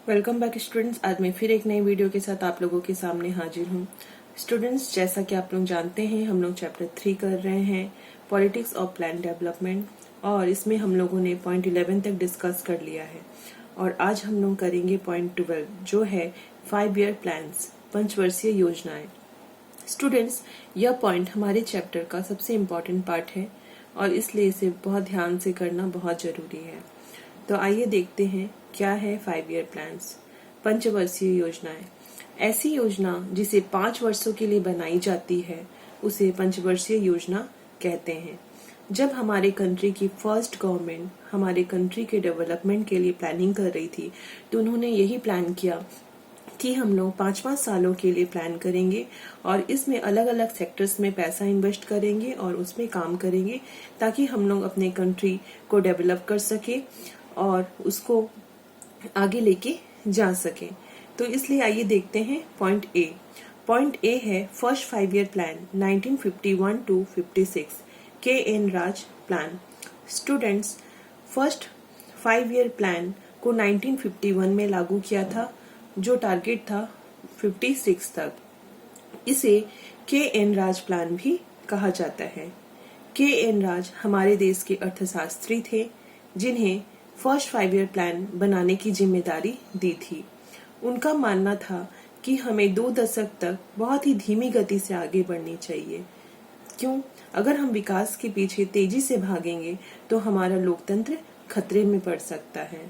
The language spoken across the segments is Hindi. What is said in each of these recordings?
Welcome back students. आज मैं फिर एक नई वीडियो के साथ आप लोगों के सामने हाजिर हूँ। स्टूडेंट्स, जैसा कि आप लोग जानते हैं, हम लोग चैप्टर 3 कर रहे हैं, पॉलिटिक्स ऑफ प्लान डेवलपमेंट, और इसमें हम लोगों ने पॉइंट 11 तक डिस्कस कर लिया है। और आज हम लोग करेंगे पॉइंट 12, जो है 5 ईयर प्लान्स, पंचवर्षीय योजनाएं। स्टूडेंट्स, यह पॉइंट हमारे चैप्टर का सबसे इम्पोर्टेंट पार्ट है और इसलिए इसे बहुत ध्यान से करना बहुत जरूरी है। तो आइए देखते हैं क्या है 5 ईयर प्लान्स, पंचवर्षीय योजनाएं। ऐसी योजना जिसे 5 वर्षों के लिए बनाई जाती है उसे पंचवर्षीय योजना कहते हैं। जब हमारे कंट्री की फर्स्ट गवर्नमेंट हमारे कंट्री के डेवलपमेंट के लिए प्लानिंग कर रही थी तो उन्होंने यही प्लान किया कि हम लोग 5-5 सालों के लिए प्लान करेंगे और इसमें अलग अलग सेक्टर्स में पैसा इन्वेस्ट करेंगे और उसमें काम करेंगे ताकि हम लोग अपने कंट्री को डेवलप कर सके और उसको आगे लेके जा सके। तो इसलिए आइए देखते हैं पॉइंट ए। पॉइंट ए है first 5 year plan 1951 to 56, K. N.. Raj plan. Students, first 5 year plan को 1951 में लागू किया था, जो टारगेट था 56 तक। इसे के.एन. राज प्लान भी कहा जाता है। के.एन. राज हमारे देश के अर्थशास्त्री थे जिन्हें फर्स्ट 5 ईयर प्लान बनाने की जिम्मेदारी दी थी। उनका मानना था कि हमें 2 दशक तक बहुत ही धीमी गति से आगे बढ़नी चाहिए। क्यों? अगर हम विकास के पीछे तेजी से भागेंगे तो हमारा लोकतंत्र खतरे में पड़ सकता है।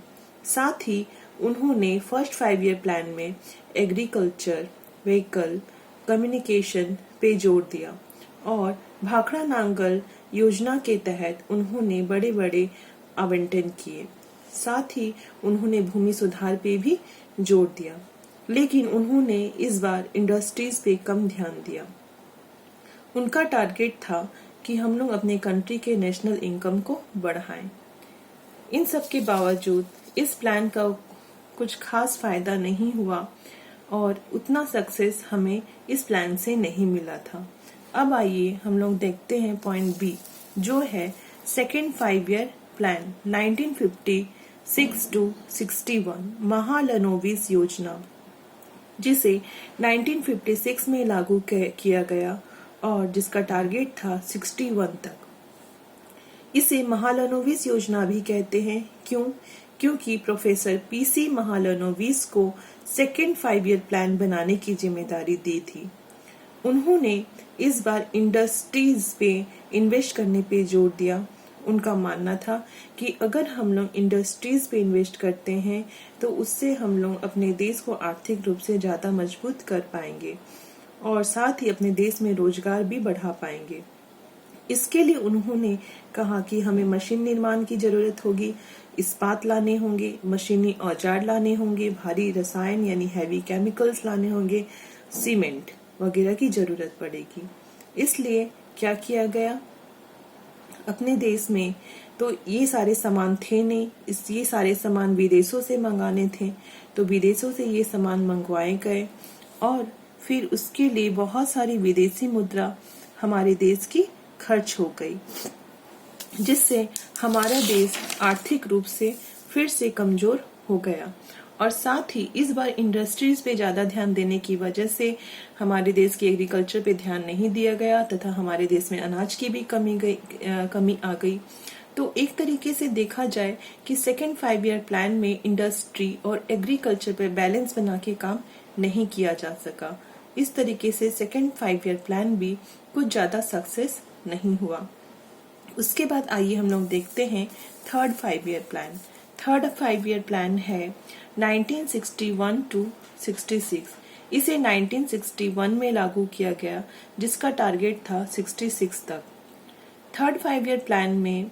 साथ ही उन्होंने फर्स्ट 5 ईयर प्लान में एग्रीकल्चर, व्हीकल, कम्युनिकेशन पे जोर दिया और भाखड़ा नांगल योजना के तहत उन्होंने बड़े बड़े आवंटन किए। साथ ही उन्होंने भूमि सुधार पे भी जोर दिया, लेकिन उन्होंने इस बार इंडस्ट्रीज पे कम ध्यान दिया। उनका टारगेट था कि हम लोग अपने कंट्री के नेशनल इनकम को बढ़ाएं। इन सब के बावजूद इस प्लान का कुछ खास फायदा नहीं हुआ और उतना सक्सेस हमें इस प्लान से नहीं मिला था। अब आइए हम लोग देखते हैं पॉइंट बी, जो है second 5 year plan 1956 to 61, Mahalanobis योजना, जिसे 1956 में लागू किया गया और जिसका टारगेट था 61 तक। इसे महालनोबिस योजना भी कहते हैं। क्यों? क्योंकि प्रोफेसर पीसी महालनोबिस को सेकेंड 5 ईयर प्लान बनाने की जिम्मेदारी दी थी। उन्होंने इस बार इंडस्ट्रीज पे इन्वेस्ट करने पे जोर दिया। उनका मानना था कि अगर हम लोग इंडस्ट्रीज पे इन्वेस्ट करते हैं तो उससे हम लोग अपने देश को आर्थिक रूप से ज्यादा मजबूत कर पाएंगे और साथ ही अपने देश में रोजगार भी बढ़ा पाएंगे। इसके लिए उन्होंने कहा कि हमें मशीन निर्माण की जरूरत होगी, इस्पात लाने होंगे, मशीनी औजार लाने होंगे, भारी रसायन यानी हैवी केमिकल्स लाने होंगे, सीमेंट वगैरह की जरूरत पड़ेगी। इसलिए क्या किया गया, अपने देश में तो ये सारे सामान थे नहीं, ये सारे सामान विदेशों से मंगाने थे, तो विदेशों से ये सामान मंगवाए गए और फिर उसके लिए बहुत सारी विदेशी मुद्रा हमारे देश की खर्च हो गई, जिससे हमारा देश आर्थिक रूप से फिर से कमजोर हो गया। और साथ ही इस बार इंडस्ट्रीज पे ज्यादा ध्यान देने की वजह से हमारे देश की एग्रीकल्चर पे ध्यान नहीं दिया गया तथा हमारे देश में अनाज की भी कमी आ गई। तो एक तरीके से देखा जाए कि सेकेंड 5 ईयर प्लान में इंडस्ट्री और एग्रीकल्चर पे बैलेंस बना के काम नहीं किया जा सका। इस तरीके से सेकेंड 5 ईयर प्लान भी कुछ ज्यादा सक्सेस नहीं हुआ। उसके बाद आइए हम लोग देखते हैं third 5 year plan. Third 5 year plan है 1961 to 66। इसे 1961 में लागू किया गया, जिसका टारगेट था 66 तक। थर्ड 5 ईयर प्लान में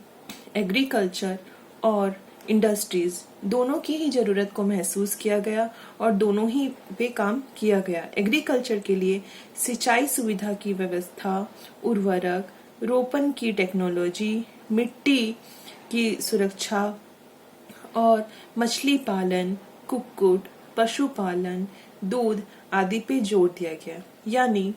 एग्रीकल्चर और इंडस्ट्रीज दोनों की ही जरूरत को महसूस किया गया और दोनों ही पे काम किया गया। एग्रीकल्चर के लिए सिंचाई सुविधा की व्यवस्था, उर्वरक, रोपण की टेक्नोलॉजी, मिट्टी की सुरक्षा और मछली पालन, कुक्कुट, पशुपालन, दूध आदि पे जोर दिया गया। यानी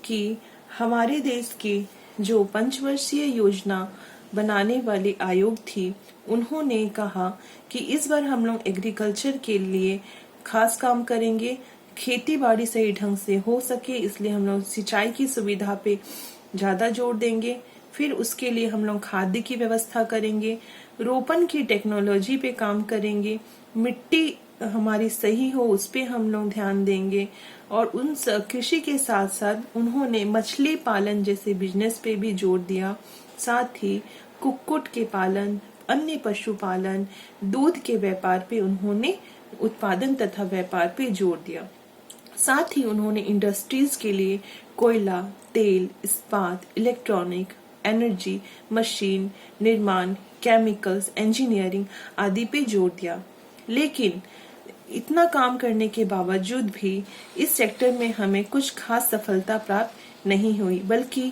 कि हमारे देश की जो पंचवर्षीय योजना बनाने वाली आयोग थी, उन्होंने कहा कि इस बार हम लोग एग्रीकल्चर के लिए खास काम करेंगे। खेती बाड़ी सही ढंग से हो सके इसलिए हम लोग सिंचाई की सुविधा पे ज्यादा जोर देंगे। फिर उसके लिए हम लोग खाद की व्यवस्था करेंगे, रोपण की टेक्नोलॉजी पे काम करेंगे, मिट्टी हमारी सही हो उस पे हम लोग ध्यान देंगे। और उन कृषि के साथ साथ उन्होंने मछली पालन जैसे बिजनेस पे भी जोर दिया। साथ ही कुक्कुट के पालन, अन्य पशुपालन, दूध के व्यापार पे उन्होंने उत्पादन तथा व्यापार पे जोर दिया। साथ ही उन्होंने इंडस्ट्रीज के लिए कोयला, तेल, इस्पात, इलेक्ट्रॉनिक, एनर्जी, मशीन निर्माण, केमिकल्स, इंजीनियरिंग आदि पे जोर दिया। लेकिन इतना काम करने के बावजूद भी इस सेक्टर में हमें कुछ खास सफलता प्राप्त नहीं हुई, बल्कि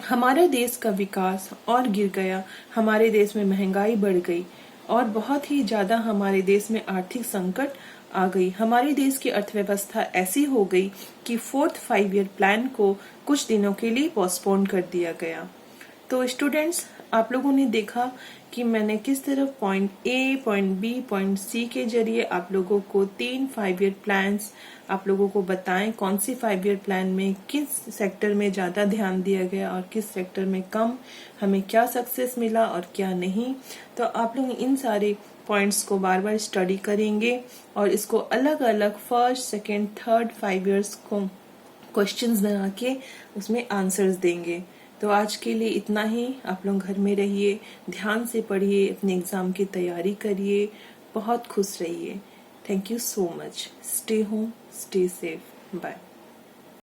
हमारे देश का विकास और गिर गया। हमारे देश में महंगाई बढ़ गई और बहुत ही ज्यादा हमारे देश में आर्थिक संकट आ गई। हमारे देश की अर्थव्यवस्था ऐसी हो गई कि 4th 5 ईयर प्लान को कुछ दिनों के लिए पोस्टपोन कर दिया गया। तो स्टूडेंट्स, आप लोगों ने देखा कि मैंने किस तरह point A, point B, point C के जरिए आप लोगों को 3 5 ईयर प्लान्स आप लोगों को बताएं, कौन सी 5 ईयर प्लान में किस सेक्टर में ज्यादा ध्यान दिया गया और किस सेक्टर में कम, हमें क्या सक्सेस मिला और क्या नहीं। तो आप लोग इन सारे पॉइंट्स को बार बार स्टडी करेंगे और इसको अलग अलग फर्स्ट, सेकेंड, थर्ड 5 ईयर्स को क्वेश्चंस बना के उसमें आंसर्स देंगे। तो आज के लिए इतना ही। आप लोग घर में रहिए, ध्यान से पढ़िए, अपने एग्जाम की तैयारी करिए, बहुत खुश रहिए। Thank you so much. Stay home, stay safe, bye.